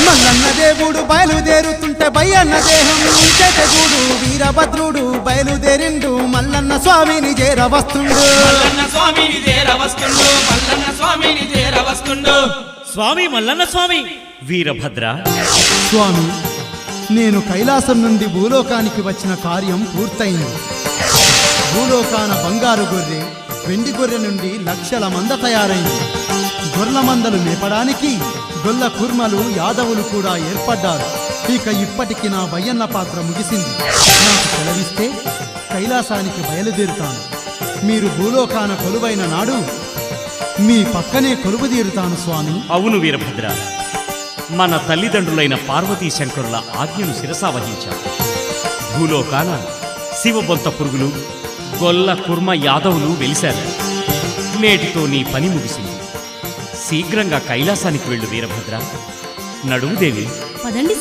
మల్లన్న దేవుడు బయలుదేరుతుంటే బయ్యన్న దేహం ఉంచెట చూడు వీరభద్రుడు బయలుదేరిండు మల్లన్న స్వామిని చేరవస్తుండు స్వామి మల్లన్న స్వామి వీరభద్ర స్వామి నేను కైలాసం నుండి భూలోకానికి వచ్చిన కార్యం పూర్తయింది. భూలోకాన బంగారు గొర్రె వెండి గొర్రె నుండి లక్షల మంద తయారైంది. గొర్రెల మందలు మేపడానికి గొల్ల కుర్మలు యాదవులు కూడా ఏర్పడ్డారు. ఇక ఇప్పటికి నా బయ్యన్న పాత్ర ముగిసింది. నాకు సెలవిస్తే కైలాసానికి బయలుదేరుతాను. మీరు భూలోకాన కొలువైన నాడు మీ పక్కనే కొలువు తీరుతాను స్వామి. అవును వీరభద్ర, మన తల్లిదండ్రులైన పార్వతీ శంకరుల ఆజ్ఞను శిరసావహించాం. భూలోకాన శివబొంత పురుగులు గొల్ల కుర్మ యాదవులు వెలిశారు. నేటితో నీ పని ముగిసింది. శీఘ్రంగా కైలాసానికి వెళ్ళు వీరభద్ర. నడువుదేవి. పదండి.